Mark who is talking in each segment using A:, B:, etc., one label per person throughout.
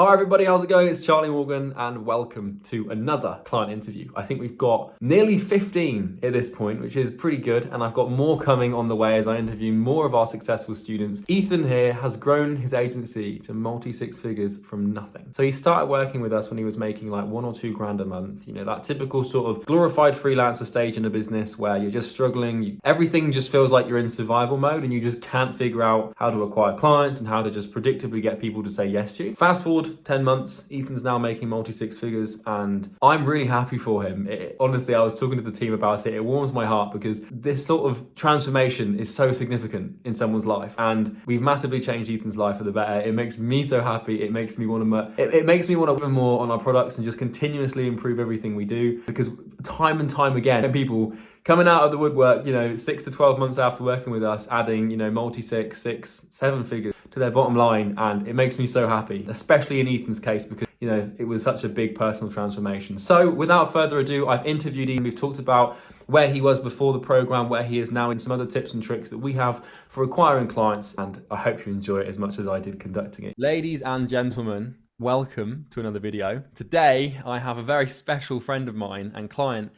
A: Hi everybody, how's it going? It's Charlie Morgan and welcome to another client interview. I think we've got nearly 15 at this point, which is pretty good, and I've got more coming on the way as I interview more of our successful students. Ethan here has grown his agency to multi-six figures from nothing. So he started working with us when he was making like $1 or $2 grand a month. You know, that typical sort of glorified freelancer stage in a business where you're just struggling. Everything just feels like you're in survival mode and you just can't figure out how to acquire clients and how to just predictably get people to say yes to you. Fast forward 10 months, Ethan's now making multi-six figures and I'm really happy for him. Honestly, I was talking to the team about it. It warms my heart because this sort of transformation is so significant in someone's life and we've massively changed Ethan's life for the better. It makes me so happy. It makes me want to it makes me want to work more on our products and just continuously improve everything we do, because time and time again, people coming out of the woodwork, 6 to 12 months after working with us, adding, multi-six, 7 figures to their bottom line. And it makes me so happy, especially in Ethan's case, because, it was such a big personal transformation. So without further ado, I've interviewed Ethan. We've talked about where he was before the program, where he is now, and some other tips and tricks that we have for acquiring clients. And I hope you enjoy it as much as I did conducting it. Ladies and gentlemen, welcome to another video. Today, I have a very special friend of mine and client,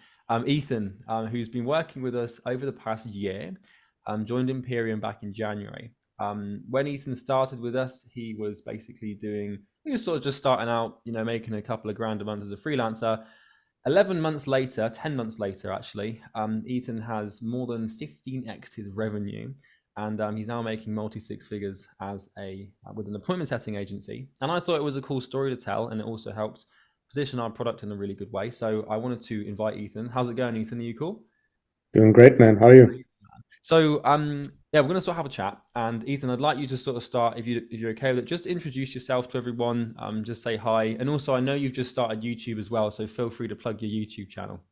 A: Ethan, who's been working with us over the past year, joined Imperium back in January. When Ethan started with us, he was basically sort of just starting out, making a couple of grand a month as a freelancer. 10 months later, actually, Ethan has more than 15x his revenue, and he's now making multi-six figures with an appointment setting agency. And I thought it was a cool story to tell, and it also helped position our product in a really good way. So I wanted to invite Ethan. How's it going, Ethan? Are you cool?
B: Doing great, man. How are you?
A: So yeah, we're gonna sort of have a chat. And Ethan, I'd like you to sort of start, if you're okay with it, just introduce yourself to everyone. Just say hi. And also, I know you've just started YouTube as well, so feel free to plug your YouTube channel.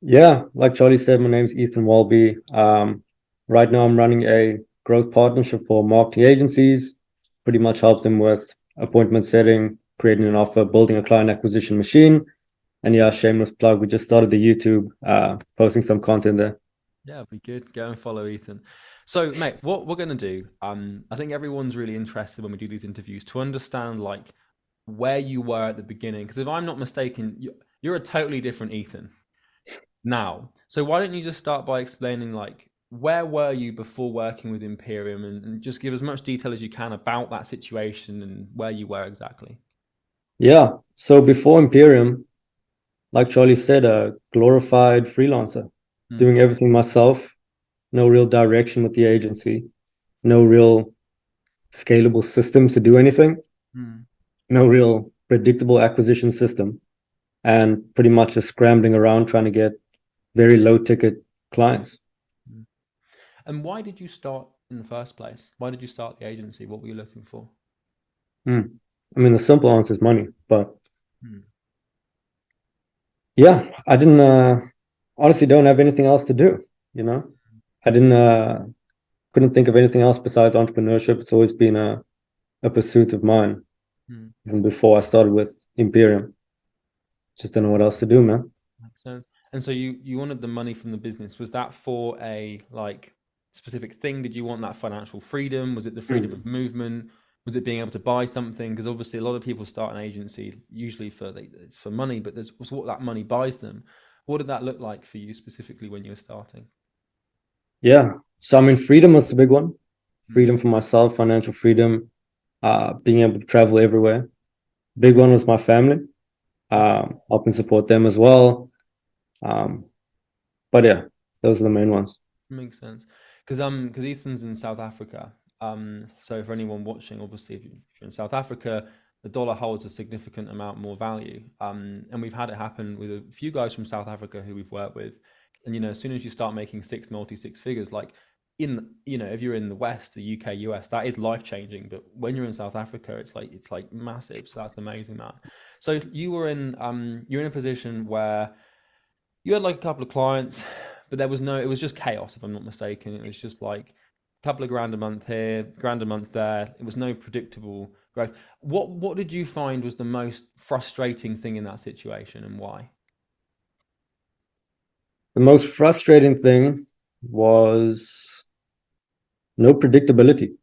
B: Yeah, like Charlie said, my name's Ethan Walby. Right now I'm running a growth partnership for marketing agencies, pretty much help them with appointment setting, creating an offer, building a client acquisition machine. And yeah, shameless plug, we just started the YouTube, posting some content there.
A: Yeah, be good. Go and follow Ethan. So, mate, what we're going to do, I think everyone's really interested when we do these interviews to understand like where you were at the beginning. Because if I'm not mistaken, you're a totally different Ethan now. So why don't you just start by explaining like where were you before working with Imperium, and just give as much detail as you can about that situation and where you were exactly.
B: Yeah, so before Imperium, like Charlie said, a glorified freelancer, doing everything myself, no real direction with the agency, no real scalable systems to do anything, no real predictable acquisition system, and pretty much just scrambling around trying to get very low ticket clients.
A: And why did you start in the first place? Why did you start the agency? What were you looking for?
B: I mean, the simple answer is money, but
A: Hmm.
B: yeah, I didn't honestly don't have anything else to do, you know. I didn't couldn't think of anything else besides entrepreneurship. It's always been a pursuit of mine. Even before I started with Imperium. Just don't know what else to do, man.
A: Makes sense. And so you wanted the money from the business. Was that for a like specific thing? Did you want that financial freedom? Was it the freedom of movement? Was it being able to buy something? Because obviously a lot of people start an agency usually it's for money, but there's what that money buys them. What did that look like for you specifically when you were starting?
B: Yeah. So I mean, freedom was the big one. Freedom for myself, financial freedom, being able to travel everywhere. Big one was my family. Helping support them as well. But yeah, those are the main ones.
A: Makes sense. Because Ethan's in South Africa. So for anyone watching, obviously if you're in South Africa, the dollar holds a significant amount more value. And we've had it happen with a few guys from South Africa who we've worked with. And as soon as you start making multi-six figures, like if you're in the West, the UK, US, that is life changing. But when you're in South Africa, it's like massive. So that's amazing, man. So you're in a position where you had like a couple of clients, but it was just chaos, if I'm not mistaken. It was just like a couple of grand a month here, grand a month there. It was no predictable growth. What did you find was the most frustrating thing in that situation, and why?
B: The most frustrating thing was no predictability.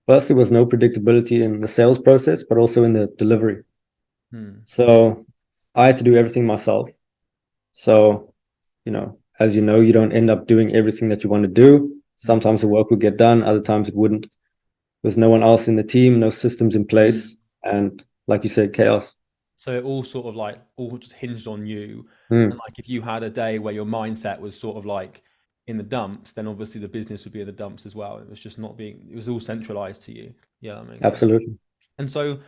B: Firstly, was no predictability in the sales process, but also in the delivery. So I had to do everything myself. So, as you know, you don't end up doing everything that you want to do. Sometimes the work would get done, other times it wouldn't. There's no one else in the team, no systems in place, and like you said, chaos.
A: So it all sort of like all just hinged on you. And like if you had a day where your mindset was sort of like in the dumps, then obviously the business would be in the dumps as well. It was just not being, it was all centralized to you. Yeah, that makes sense.
B: Absolutely.
A: And so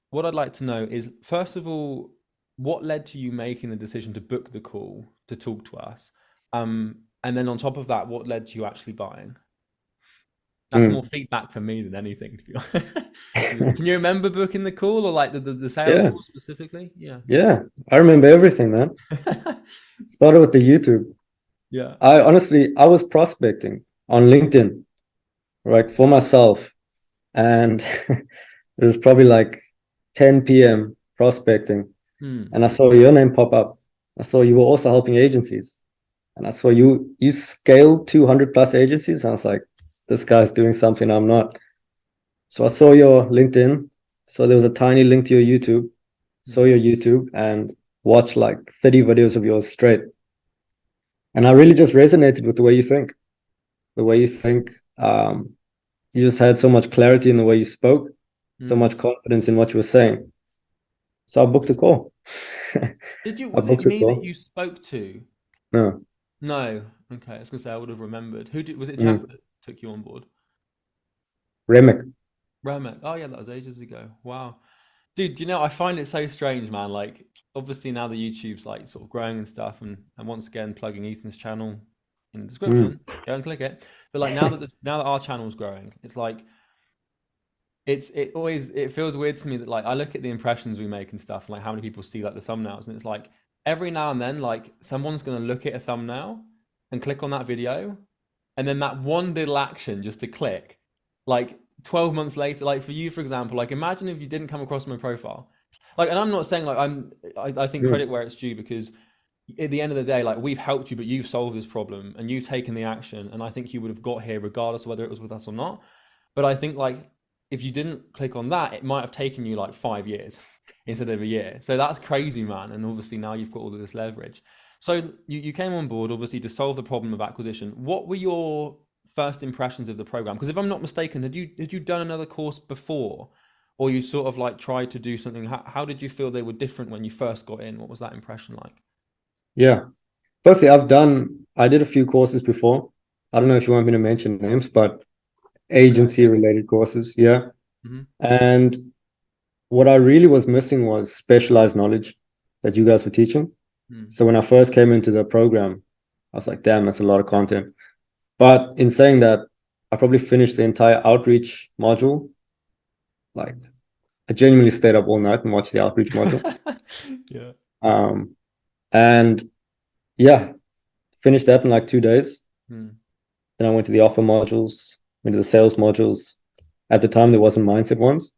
A: what I'd like to know is, first of all, what led to you making the decision to book the call to talk to us? And then on top of that, what led to you actually buying? That's more feedback from me than anything, to be honest. Can you remember booking the call, or like the sales call specifically?
B: Yeah, I remember everything, man. Started with the YouTube.
A: Yeah.
B: I was prospecting on LinkedIn, right, for myself. And it was probably like 10 p.m. prospecting. And I saw your name pop up. I saw you were also helping agencies. And I saw you scaled 200 plus agencies. I was like, this guy's doing something I'm not. So I saw your LinkedIn. So there was a tiny link to your YouTube. Saw your YouTube and watched like 30 videos of yours straight. And I really just resonated with the way you think. The way you think. You just had so much clarity in the way you spoke, so much confidence in what you were saying. So I booked a call.
A: Did you? Was it me that you spoke to?
B: No.
A: No. Okay, I was gonna say I would have remembered. Was it Jack that took you on board?
B: Remek.
A: Oh yeah, that was ages ago. Wow. Dude, I find it so strange, man. Like, obviously now the YouTube's like sort of growing and stuff, and once again plugging Ethan's channel in the description, go and click it. But like now that our channel's growing, it's like it feels weird to me that like I look at the impressions we make and stuff, and like how many people see like the thumbnails, and it's like every now and then like someone's gonna look at a thumbnail and click on that video, and then that one little action just to click, like 12 months later, like for you, for example, like imagine if you didn't come across my profile. Like, and I'm not saying like I think credit where it's due, because at the end of the day, like we've helped you, but you've solved this problem and you've taken the action. And I think you would have got here regardless of whether it was with us or not. But I think like if you didn't click on that, it might have taken you like 5 years instead of a year. So that's crazy, man. And obviously now you've got all of this leverage. So you came on board obviously to solve the problem of acquisition. What were your first impressions of the program? Because if I'm not mistaken, had you done another course before, or you sort of like tried to do something? How did you feel they were different when you first got in? What was that impression like?
B: Yeah. Firstly, I did a few courses before. I don't know if you want me to mention names, but agency related courses. Yeah. And what I really was missing was specialized knowledge that you guys were teaching. So when I first came into the program, I was like, damn, that's a lot of content. But in saying that, I probably finished the entire outreach module. Like, I genuinely stayed up all night and watched the outreach module.
A: Yeah.
B: And yeah, finished that in like 2 days. Then I went to the offer modules, went to the sales modules. At the time, there wasn't mindset ones.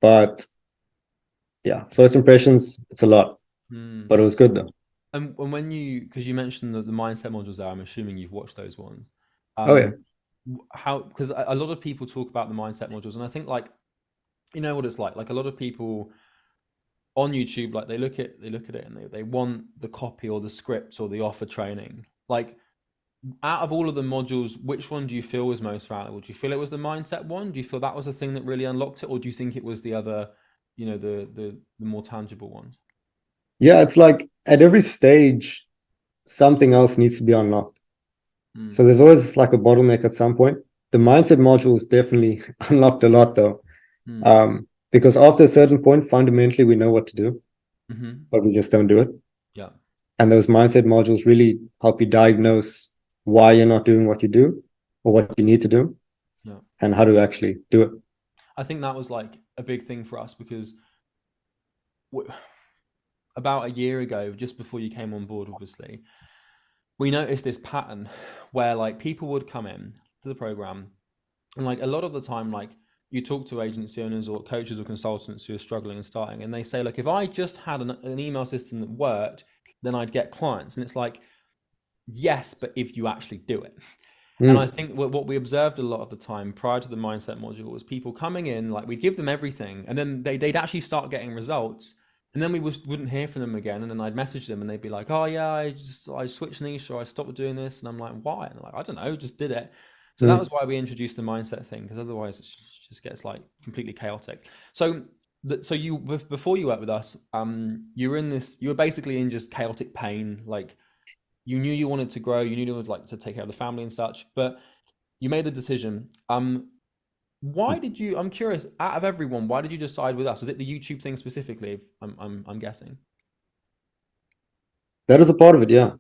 B: But yeah, first impressions, it's a lot. But it was good though.
A: And when because you mentioned the mindset modules there, I'm assuming you've watched those ones.
B: Oh yeah.
A: Because a lot of people talk about the mindset modules, and I think like, you know what it's like a lot of people on YouTube, like they look at it and they want the copy or the script or the offer training. Like, out of all of the modules, which one do you feel was most valuable? Do you feel it was the mindset one? Do you feel that was the thing that really unlocked it, or do you think it was the other, the more tangible ones?
B: Yeah, it's like at every stage, something else needs to be unlocked. So there's always like a bottleneck at some point. The mindset module is definitely unlocked a lot though. Because after a certain point, fundamentally, we know what to do, but we just don't do it.
A: Yeah.
B: And those mindset modules really help you diagnose why you're not doing what you do or what you need to do, and how to actually do it.
A: I think that was like a big thing for us, because about a year ago, just before you came on board, obviously, we noticed this pattern where like people would come in to the program, and like a lot of the time, like you talk to agency owners or coaches or consultants who are struggling and starting, and they say, look, if I just had an email system that worked, then I'd get clients. And it's like, yes, but if you actually do it. And I
B: Mm.
A: think what we observed a lot of the time prior to the mindset module was people coming in, like we'd give them everything, and then they'd actually start getting results, and then we wouldn't hear from them again. And then I'd message them, and they'd be like, "Oh yeah, I switched niche or I stopped doing this," and I'm like, "Why?" And they're like, "I don't know, just did it." So that was
B: Mm.
A: why we introduced the mindset thing, because otherwise it just gets like completely chaotic. So so you before you worked with us, you were basically in just chaotic pain, like you knew you wanted to grow, you knew you would like to take care of the family and such, but you made the decision. Why did you? I'm curious. Out of everyone, why did you decide with us? Was it the YouTube thing specifically? I'm guessing.
B: That is a part of it, yeah.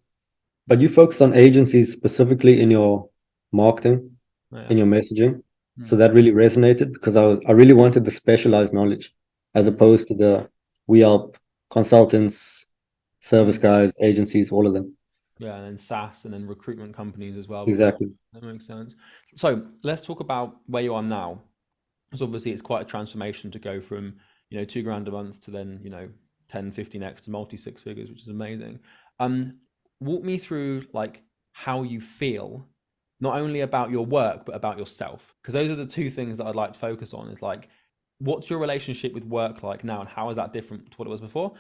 B: But
A: Mm.
B: you focus on agencies specifically in your marketing,
A: Oh, yeah.
B: in your messaging. So
A: Mm.
B: that really resonated because I really wanted the specialized knowledge as
A: Mm.
B: opposed to the we help consultants, service
A: Mm.
B: guys, agencies, all of them.
A: Yeah, and then SaaS and then recruitment companies as well. With that,
B: Exactly.
A: that makes sense. So let's talk about where you are now. Because obviously it's quite a transformation to go from 2 grand a month to then 10, 15x to multi six figures, which is amazing. Um, Walk me through like how you feel, not only about your work but about yourself, because those are the two things that I'd like to focus on. Is like, what's your relationship with work like now, and how is that different to what it was before?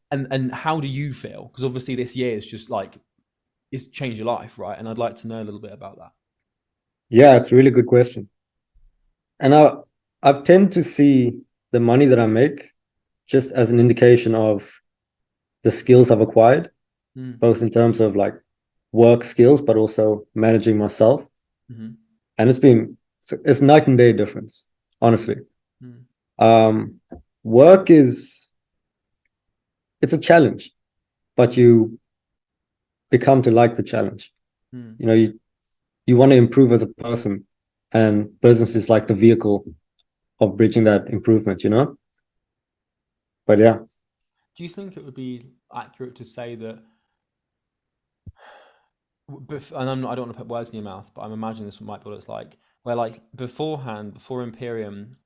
A: And how do you feel? Because obviously this year is just like it's changed your life, right? And I'd like to know a little bit about that.
B: Yeah, it's a really good question. And I've tend to see the money that I make just as an indication of the skills I've acquired,
A: Mm.
B: both in terms of like work skills, but also managing myself.
A: Mm-hmm.
B: And it's night and day difference, honestly.
A: Mm.
B: Um, Work is it's a challenge, but you become to like the challenge.
A: Mm.
B: You know, you want to improve as a person, and business is like the vehicle of bridging that improvement, you know? But yeah.
A: Do you think it would be accurate to say that, and I don't want to put words in your mouth, but I'm imagining this might be what it's like, where like beforehand, before Imperium,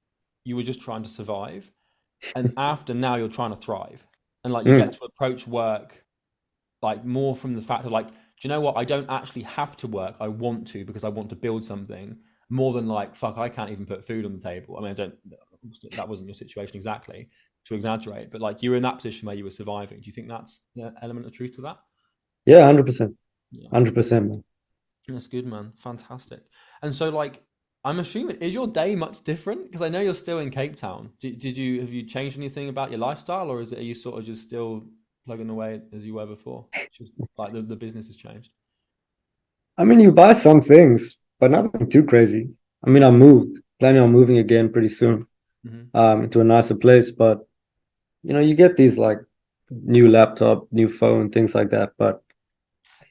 A: you were just trying to survive, and after now you're trying to thrive, and like you get
B: Mm,
A: to approach work like more from the fact of like, do you know what? I don't actually have to work. I want to because I want to build something more than like, fuck, I can't even put food on the table. I mean, I don't, that wasn't your situation exactly to exaggerate, but like you were in that position where you were surviving. Do you think that's an element of truth to that?
B: yeah, 100%.
A: Yeah.
B: 100%, man.
A: That's good, man. Fantastic. And so, like, I'm assuming, is your day much different? Because I know you're still in Cape Town. Did you have you changed anything about your lifestyle, or are you sort of just still plugging away as you were before? Just like the business has changed.
B: I mean, you buy some things, but nothing too crazy. I mean, planning on moving again pretty soon,
A: Hmm.
B: into a nicer place. But you get these like new laptop, new phone, things like that. But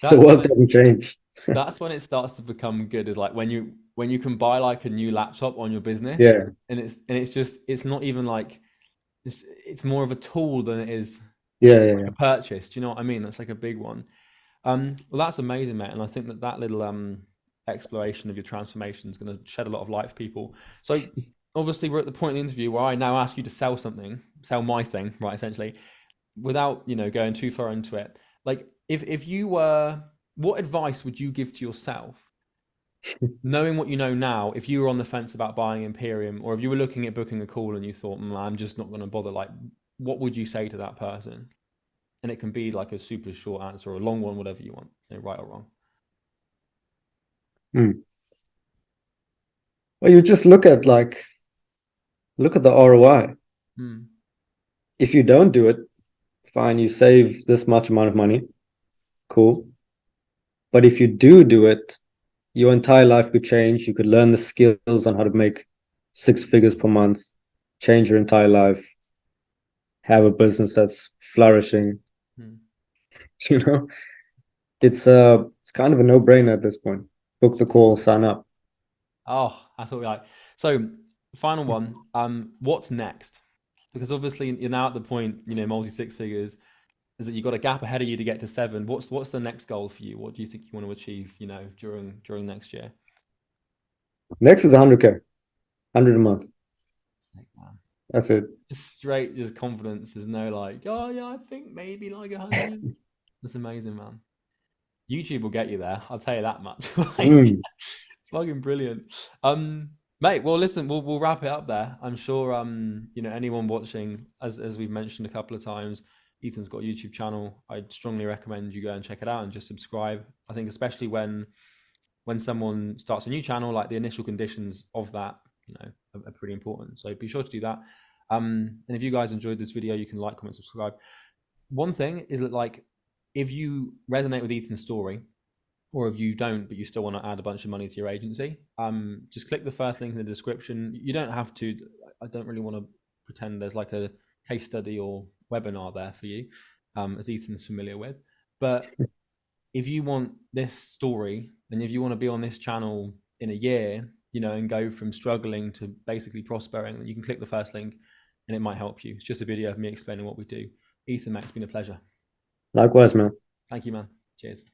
B: the
A: That's when
B: world
A: it
B: doesn't change.
A: that's when it starts to become good. Is like when you can buy like a new laptop on your business,
B: Yeah,
A: and it's just it's not even like it's more of a tool than it is
B: yeah, yeah,
A: like
B: yeah.
A: a purchase. Do you know what I mean? That's like a big one. Well, that's amazing, mate, and I think that that little exploration of your transformation is going to shed a lot of light for people. So, obviously, we're at the point in the interview where I now ask you to sell something, sell my thing, right? Essentially, without going too far into it. Like, if you were, what advice would you give to yourself, knowing what you know now? If you were on the fence about buying Imperium, or if you were looking at booking a call and you thought, I'm just not going to bother. Like, what would you say to that person? And it can be like a super short answer or a long one, whatever you want. So right or wrong.
B: Mm. Well, you just look at the ROI.
A: Hmm.
B: If you don't do it, fine, you save this much amount of money. Cool. But if you do it, your entire life could change. You could learn the skills on how to make 6 figures per month, change your entire life, have a business that's flourishing.
A: Hmm.
B: You know, it's kind of a no-brainer at this point. Book the call, sign up.
A: Oh, that's what we like. So, final one. What's next? Because obviously you're now at the point, multi six figures, is that you've got a gap ahead of you to get to seven. What's the next goal for you? What do you think you want to achieve, during next year?
B: Next is 100K, 100 a month.
A: Like, man,
B: That's it.
A: just straight, just confidence. There's no like, oh yeah, I think maybe like 100. That's amazing, man. YouTube will get you there. I'll tell you that much.
B: Mm.
A: It's fucking brilliant. Mate, well, listen, we'll wrap it up there. I'm sure, anyone watching, as we've mentioned a couple of times, Ethan's got a YouTube channel. I'd strongly recommend you go and check it out and just subscribe. I think especially when someone starts a new channel, like the initial conditions of that, are pretty important. So be sure to do that. And if you guys enjoyed this video, you can like, comment, subscribe. One thing is that, like, if you resonate with Ethan's story, or if you don't, but you still want to add a bunch of money to your agency, just click the first link in the description. You don't have to. I don't really want to pretend there's like a case study or webinar there for you, as Ethan's familiar with. But if you want this story, and if you want to be on this channel in a year, and go from struggling to basically prospering, then you can click the first link and it might help you. It's just a video of me explaining what we do. Ethan, mate, it's been a pleasure.
B: Likewise, man.
A: Thank you, man. Cheers.